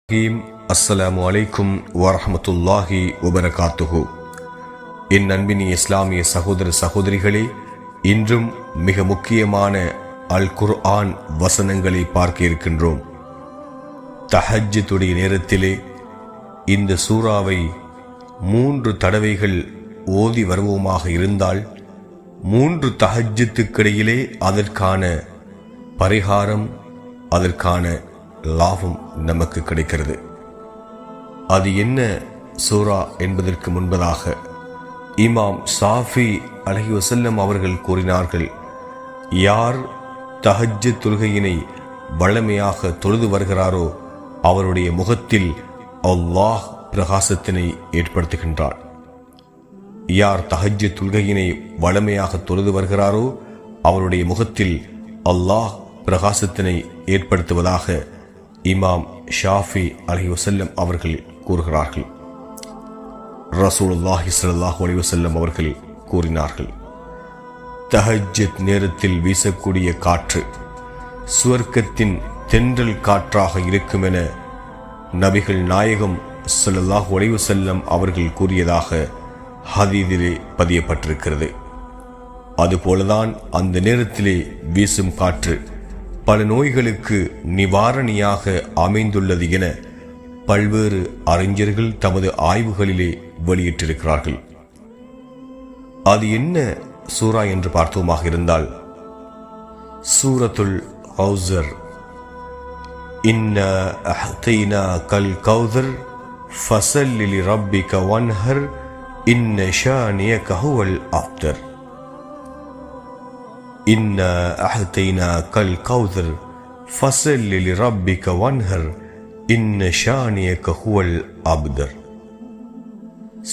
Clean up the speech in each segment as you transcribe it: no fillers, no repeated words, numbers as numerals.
அஸ்ஸலாமு அலைக்கும் வரஹ்மத்துல்லாஹி வபரகாத்துஹு. என் அன்பினி இஸ்லாமிய சகோதர சகோதரிகளே, இன்றும் மிக முக்கியமான அல் குர்ஆன் வசனங்களை பார்க்க இருக்கின்றோம். தஹஜ்ஜுடைய நேரத்திலே இந்த சூறாவை 3 தடவைகள் ஓதி வருவோமாக இருந்தால் 3 தஹஜ்ஜுத்துக்கிடையிலே அதற்கான பரிகாரம், அதற்கான லாபம் நமக்கு கிடைக்கிறது. அது என்ன சூரா என்பதற்கு முன்பதாக இமாம் ஷாஃபி அலைஹிவஸல்லம் அவர்கள் கூறினார்கள், யார் தஹஜ்ஜுத் தொழுகையினை வழமையாக தொழுது வருகிறாரோ அவருடைய முகத்தில் அல்லாஹ் பிரகாசத்தினை ஏற்படுத்துகின்றார். யார் தஹஜ்ஜுத் தொழுகையினை வழமையாக தொழுது வருகிறாரோ அவருடைய முகத்தில் அல்லாஹ் பிரகாசத்தினை ஏற்படுத்துவதாக இமாம் ஷாஃபி அலைஹிவஸல்லம் அவர்கள் கூறுகிறார்கள். ரசூலுல்லாஹி ஸல்லல்லாஹு அலைஹி வஸல்லம் அவர்கள் கூறினார்கள், தஹஜ்ஜுத் நேரத்தில் வீசக்கூடிய காற்று சுவர்க்கத்தின் தென்றல் காற்றாக இருக்கும் என நபிகள் நாயகம் ஸல்லல்லாஹு அலைஹி வஸல்லம் அவர்கள் கூறியதாக ஹதீஸிலே பதியப்பட்டிருக்கிறது. அதுபோலதான் அந்த நேரத்திலே வீசும் காற்று பல நோய்களுக்கு நிவாரணியாக அமைந்துள்ளது என பல்வேறு அறிஞர்கள் தமது ஆய்வுகளிலே வெளியிட்டிருக்கிறார்கள். அது என்ன சூரா என்று பார்த்தோமாக இருந்தால் சூரத்துல் கௌஸர். இன்னா அஹ்தைனாகல் கௌஸர் ஃபஸல்லி லிரப்பிக வன்ஹர் இன்ன ஷானியக ஹுவல் அப்தர். இன்னா அஹ்தைனாகல் கௌஸர் ஃபஸல்லி லிரப்பிக வன்ஹர் இன்ன ஷானியக ஹுவல் அப்தர்.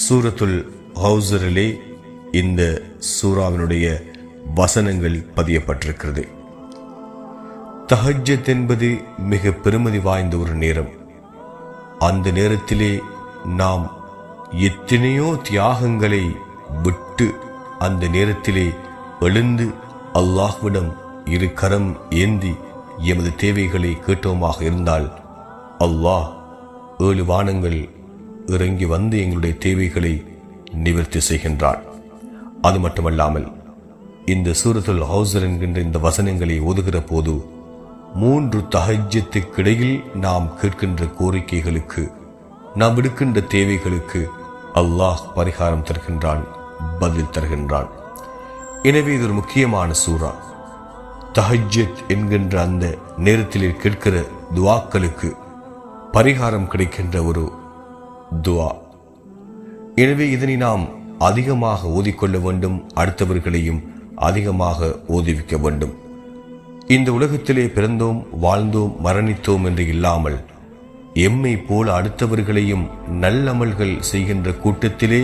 சூரத்துல் கௌஸரிலே இந்த சூராவினுடைய வசனங்கள் பதியப்பட்டிருக்கிறது. தஹஜ்ஜுத் என்பது மிக பெருமதி வாய்ந்த ஒரு நேரம். அந்த நேரத்திலே நாம் எத்தனையோ தியாகங்களை விட்டு அந்த நேரத்திலே எழுந்து அல்லாஹ்விடம் 2 கரம் ஏந்தி எமது தேவைகளை கேட்டோமாக இருந்தால் அல்லாஹ் 7 வானங்கள் இறங்கி வந்து எங்களுடைய தேவைகளை நிவர்த்தி செய்கின்றார். அது மட்டுமல்லாமல் இந்த சூரத்துல் கௌஸர் என்கின்ற இந்த வசனங்களை ஓதுகிற போது 3 தஹஜ்ஜுத்துக்கிடையில் நாம் கேட்கின்ற கோரிக்கைகளுக்கு, நாம் விடுக்கின்ற தேவைகளுக்கு அல்லாஹ் பரிகாரம் தருகின்றான், பதில் தருகின்றான். எனவே இது ஒரு முக்கியமான சூரா. தஹஜ்ஜுத் என்கின்ற அந்த நேரத்திலே கேட்கிற துவாக்களுக்கு பரிகாரம் கிடைக்கின்ற ஒரு துவா. எனவே இதனை நாம் அதிகமாக ஓதிக்கொள்ள வேண்டும், அடுத்தவர்களையும் அதிகமாக ஓதுவிக்க வேண்டும். இந்த உலகத்திலே பிறந்தோம், வாழ்ந்தோம், மரணித்தோம் என்று இல்லாமல் எம்மை போல அடுத்தவர்களையும் நல்லமல்கள் செய்கின்ற கூட்டத்திலே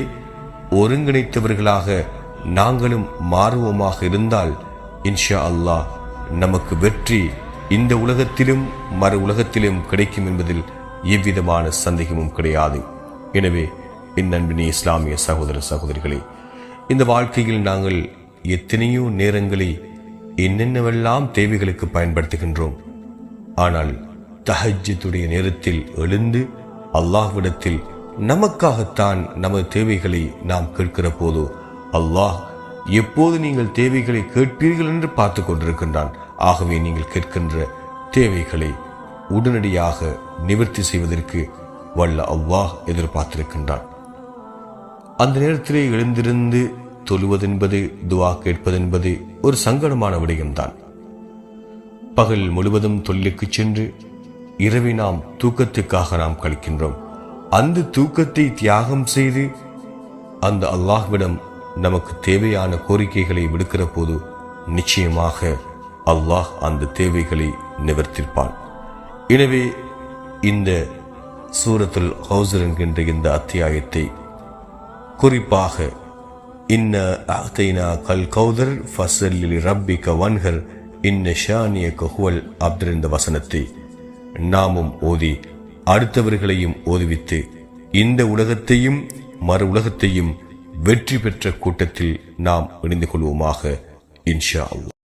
ஒருங்கிணைத்தவர்களாக நாங்களும் மாறுவோமாக இருந்தால் இன்ஷா அல்லாஹ் நமக்கு வெற்றி இந்த உலகத்திலும் மறு உலகத்திலும் கிடைக்கும் என்பதில் எவ்விதமான சந்தேகமும் கிடையாது. எனவே என் அன்பினி இஸ்லாமிய சகோதர சகோதரிகளே, இந்த வாழ்க்கையில் நாங்கள் எத்தனையோ நேரங்களை என்னென்னவெல்லாம் தேவைகளுக்கு பயன்படுத்துகின்றோம். ஆனால் தஹஜ்ஜுடைய நேரத்தில் எழுந்து அல்லாஹ்விடத்தில் நமக்காகத்தான் நமது தேவைகளை நாம் கேட்கிற போது அல்லாஹ் எப்போது நீங்கள் தேவைகளை கேட்பீர்கள் என்று பார்த்து கொண்டிருக்கின்றான். ஆகவே நீங்கள் கேட்கின்ற தேவைகளை உடனடியாக நிவர்த்தி செய்வதற்கு வல்ல அல்லாஹ் எதிர்பார்த்திருக்கின்றான். அந்த நேரத்திலே எழுந்திருந்து தொழுவதென்பது, துவா கேட்பதென்பது ஒரு சங்கடமான விடயம்தான். பகல் முழுவதும் தொழிலுக்கு சென்று இரவை நாம் தூக்கத்துக்காக நாம் கழிக்கின்றோம். அந்த தூக்கத்தை தியாகம் செய்து அந்த அல்லாஹ்விடம் நமக்கு தேவையான கோரிக்கைகளை விடுக்கிற போது நிச்சயமாக அல்லாஹ் அந்த தேவைகளை நிவர்த்திப்பான். எனவே இந்த சூரத்துல் கௌஸர் என்கின்ற இந்த அத்தியாயத்தை குறிப்பாக இன்ன அஹ்தைனாகல் கௌஸர் ஃபஸல்லி லிரப்பிக வன்ஹர் இன்ன ஷானியக ஹுவல் அப்தர் என்ற வசனத்தை நாமும் ஓதி அடுத்தவர்களையும் ஓதுவித்து இந்த உலகத்தையும் மறு உலகத்தையும் வெற்றி பெற்ற கூட்டத்தில் நாம் இணைந்து கொள்வோமாக இன்ஷா அல்லாஹ்.